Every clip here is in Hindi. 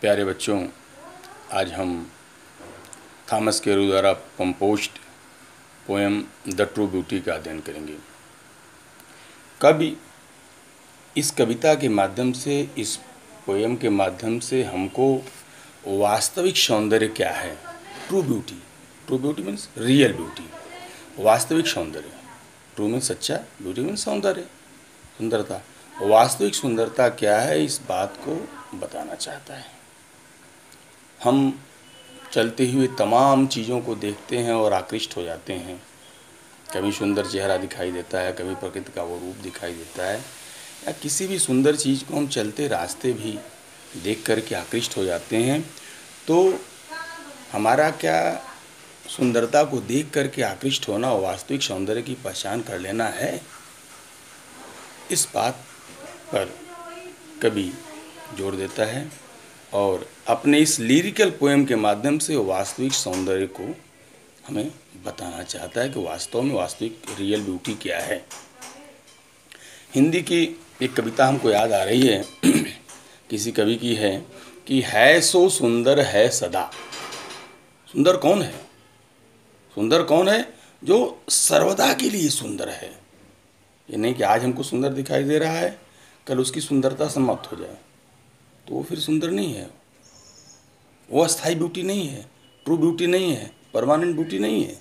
प्यारे बच्चों, आज हम थॉमस कैरो द्वारा composed poem the true beauty का अध्ययन करेंगे। कवि इस कविता के माध्यम से, इस पोएम के माध्यम से हमको वास्तविक सौंदर्य क्या है, true beauty means real beauty, वास्तविक सौंदर्य। ट्रू मीन्स सच्चा, ब्यूटी मीन्स सौंदर्य, सुंदरता। वास्तविक सुंदरता क्या है, इस बात को बताना चाहता है। हम चलते हुए तमाम चीज़ों को देखते हैं और आकृष्ट हो जाते हैं। कभी सुंदर चेहरा दिखाई देता है, कभी प्रकृति का वो रूप दिखाई देता है, या किसी भी सुंदर चीज़ को हम चलते रास्ते भी देख कर के आकृष्ट हो जाते हैं। तो हमारा क्या सुंदरता को देख कर के आकृष्ट होना और वास्तविक सौंदर्य की पहचान कर लेना है? इस बात पर कवि जोर देता है और अपने इस लिरिकल पोएम के माध्यम से वास्तविक सौंदर्य को हमें बताना चाहता है कि वास्तव में वास्तविक रियल ब्यूटी क्या है। हिंदी की एक कविता हमको याद आ रही है, किसी कवि की है कि है सो सुंदर है सदा। सुंदर कौन है? सुंदर कौन है? जो सर्वदा के लिए सुंदर है। ये नहीं कि आज हमको सुंदर दिखाई दे रहा है, कल उसकी सुंदरता समाप्त हो जाए तो वो फिर सुंदर नहीं है, वो अस्थाई ब्यूटी नहीं है, ट्रू ब्यूटी नहीं है, परमानेंट ब्यूटी नहीं है।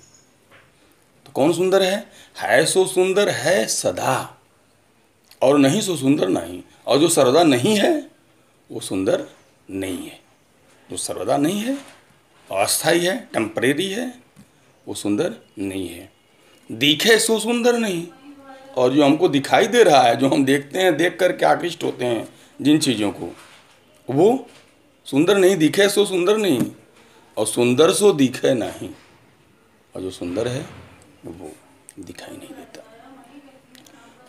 तो कौन सुंदर है सो सुंदर है सदा, और नहीं सो सुंदर नहीं। और जो सर्वदा नहीं है वो सुंदर नहीं है। जो सर्वदा नहीं है, अस्थाई है, टेम्परेरी है, वो सुंदर नहीं है। दिखे सो सुंदर नहीं, और जो हमको दिखाई दे रहा है, जो हम देखते हैं, देख कर के आकृष्ट होते हैं जिन चीज़ों को, वो सुंदर नहीं। दिखे सो सुंदर नहीं, और सुंदर सो दिखे नहीं, और जो सुंदर है वो दिखाई नहीं देता।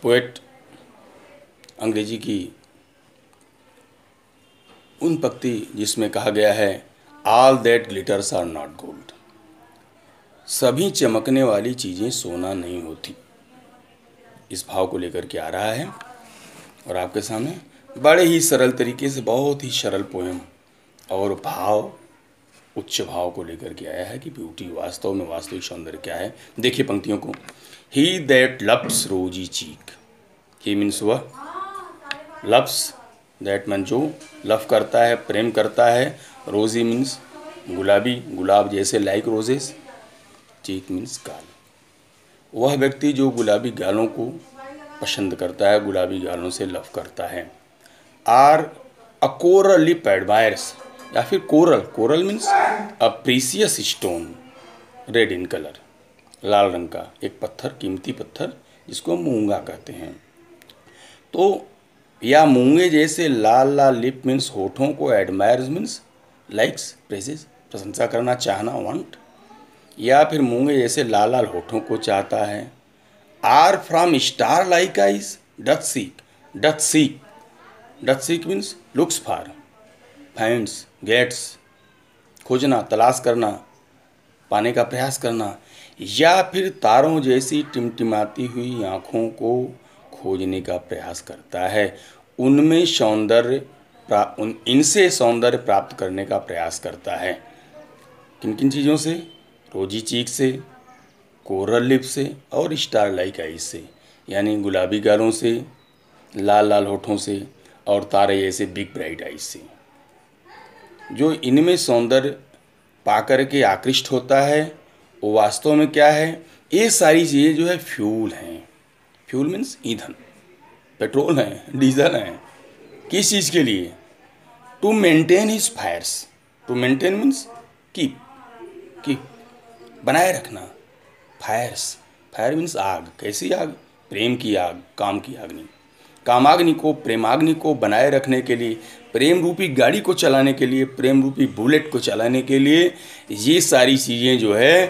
पोएट अंग्रेजी की उन पंक्ति जिसमें कहा गया है, all that glitters are not gold. सभी चमकने वाली चीज़ें सोना नहीं होती। इस भाव को लेकर के आ रहा है और आपके सामने बड़े ही सरल तरीके से, बहुत ही सरल पोएम और भाव, उच्च भाव को लेकर के आया है कि ब्यूटी, वास्तव में वास्तविक सौंदर्य क्या है। देखिए पंक्तियों को। ही दैट लव्स रोजी चीक। ही मीन्स वह, लव्स दैट मन जो लव करता है, प्रेम करता है। रोजी मीन्स गुलाबी, गुलाब जैसे, लाइक रोजेस। चीक मीन्स गाल। वह व्यक्ति जो गुलाबी गालों को पसंद करता है, गुलाबी गालों से लव करता है। Are a coral lip admirers, या फिर coral, coral means a precious stone, red in colour, लाल रंग का एक पत्थर, कीमती पत्थर जिसको मूंगा कहते हैं। तो या मूंगे जैसे लाल लाल लिप मीन्स होठों को, एडमायर्स मीन्स लाइक्स, प्रेजेस, प्रशंसा करना, चाहना, वांट, या फिर मूंगे जैसे लाल लाल होठों को चाहता है। Or from star like eyes doth seek. Doth seek, doth seek means looks for, finds, gets, खोजना, तलाश करना, पाने का प्रयास करना, या फिर तारों जैसी टिमटिमाती हुई आँखों को खोजने का प्रयास करता है। उनमें सौंदर्य, इनसे सौंदर्य प्राप्त करने का प्रयास करता है। किन किन चीज़ों से? रोजी चीक से, कोरल लिप से, और स्टार लाइक आइज से, यानी गुलाबी गालों से, लाल लाल होठों से, और तारे जैसे बिग ब्राइट आइज से। जो इनमें सौंदर्य पाकर के आकृष्ट होता है, वो वास्तव में क्या है? ये सारी चीज़ें जो है फ्यूल हैं। फ्यूल मीन्स ईंधन, पेट्रोल हैं, डीजल हैं। किस चीज़ के लिए? To maintain his fires. To maintain means keep, बनाए रखना। फायर्स, फायर मीन्स आग। कैसी आग? प्रेम की आग, काम की अग्नि। कामाग्नि को, प्रेमाग्नि को बनाए रखने के लिए, प्रेम रूपी गाड़ी को चलाने के लिए, प्रेम रूपी बुलेट को चलाने के लिए, ये सारी चीज़ें जो है,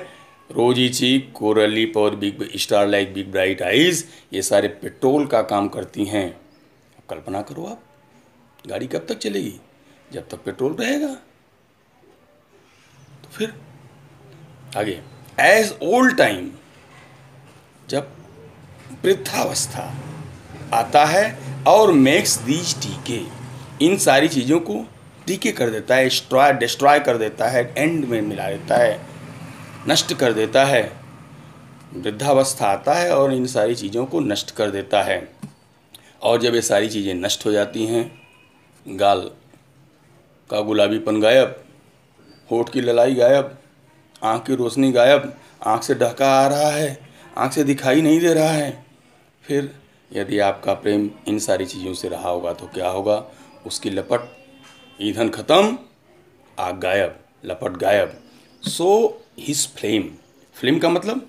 रोजी चीक, कोरल लिप और big star like big bright eyes, ये सारे पेट्रोल का काम करती हैं। अब कल्पना करो आप, गाड़ी कब तक चलेगी? जब तक पेट्रोल रहेगा। तो फिर आगे, एज ओल्ड टाइम, जब वृद्धावस्था आता है, और मेक्स दीज टीके, इन सारी चीज़ों को डीके कर देता है, डिस्ट्रॉय कर देता है, एंड में मिला देता है, नष्ट कर देता है। वृद्धावस्था आता है और इन सारी चीज़ों को नष्ट कर देता है। और जब ये सारी चीज़ें नष्ट हो जाती हैं, गाल का गुलाबीपन गायब, होठ की ललाई गायब, आँख की रोशनी गायब, आँख से ढका आ रहा है, आँख से दिखाई नहीं दे रहा है, फिर यदि आपका प्रेम इन सारी चीज़ों से रहा होगा तो क्या होगा? उसकी लपट, ईंधन खत्म, आग गायब, लपट गायब। सो हिज फ्लेम, फ्लेम का मतलब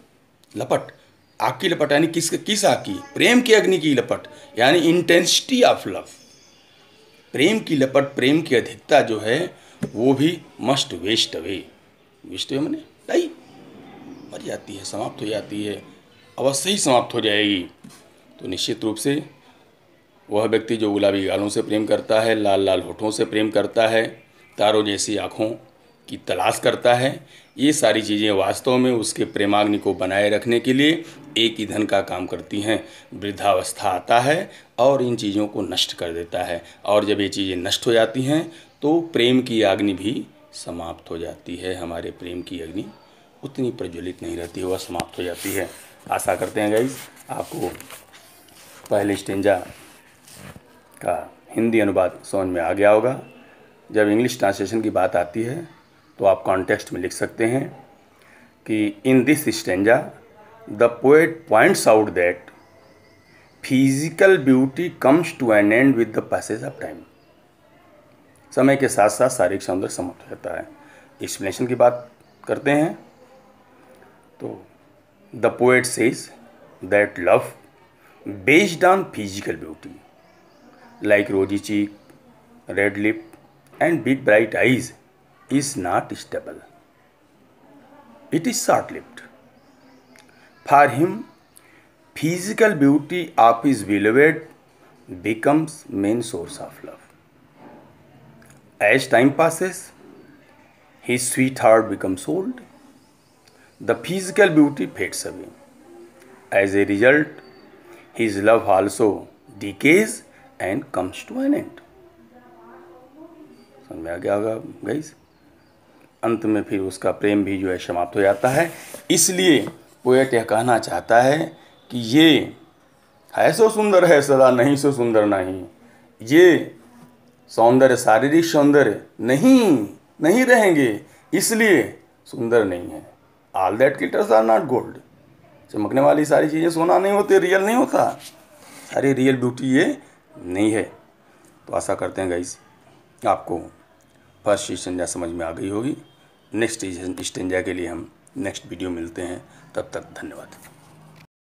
लपट, आग की लपट, यानी किस आग की? प्रेम की अग्नि की लपट, यानी इंटेंसिटी ऑफ लव। प्रेम की लपट, प्रेम की अधिकता जो है वो भी must waste away. Waste away मैंने नहीं, मर जाती है, समाप्त हो जाती है, अवश्य ही समाप्त हो जाएगी। तो निश्चित रूप से वह व्यक्ति जो गुलाबी गालों से प्रेम करता है, लाल लाल होठों से प्रेम करता है, तारों जैसी आँखों की तलाश करता है, ये सारी चीज़ें वास्तव में उसके प्रेमाग्नि को बनाए रखने के लिए एक ईंधन का काम करती हैं। वृद्धावस्था आता है और इन चीज़ों को नष्ट कर देता है, और जब ये चीज़ें नष्ट हो जाती हैं तो प्रेम की अग्नि भी समाप्त हो जाती है। हमारे प्रेम की अग्नि उतनी प्रज्वलित नहीं रहती, वह समाप्त हो जाती है। आशा करते हैं गाइस आपको पहले स्टेंजा का हिंदी अनुवाद समझ में आ गया होगा। जब इंग्लिश ट्रांसलेशन की बात आती है तो आप कॉन्टेक्स्ट में लिख सकते हैं कि in this stanza the poet points out that physical beauty comes to an end with the passage of time. समय के साथ साथ शारीरिक सौंदर्य समाप्त हो जाता है। एक्सप्लेनेशन की बात करते हैं तो the poet says that love based on physical beauty like rosy cheek, red lip and big bright eyes is not stable. It is short-lived. For him, physical beauty of his beloved becomes main source of love. As time passes, his sweetheart becomes old. The physical beauty fades away. As a result, his love also decays and comes to an end. समझ में आ गया होगा गाइस? अंत में फिर उसका प्रेम भी जो है समाप्त हो जाता है। इसलिए पोएट यह कहना चाहता है कि ये है सो सुंदर है सदा, नहीं सो सुंदर नहीं। ये सौंदर्य शारीरिक सौंदर्य नहीं रहेंगे, इसलिए सुंदर नहीं है। All that glitters are not gold. चमकने वाली सारी चीज़ें सोना नहीं होती, रियल नहीं होता। सारी रियल ब्यूटी ये नहीं है। तो आशा करते हैं गाइस आपको फर्स्ट स्टेंजा समझ में आ गई होगी। नेक्स्ट स्टेंजा के लिए हम नेक्स्ट वीडियो मिलते हैं, तब तक धन्यवाद।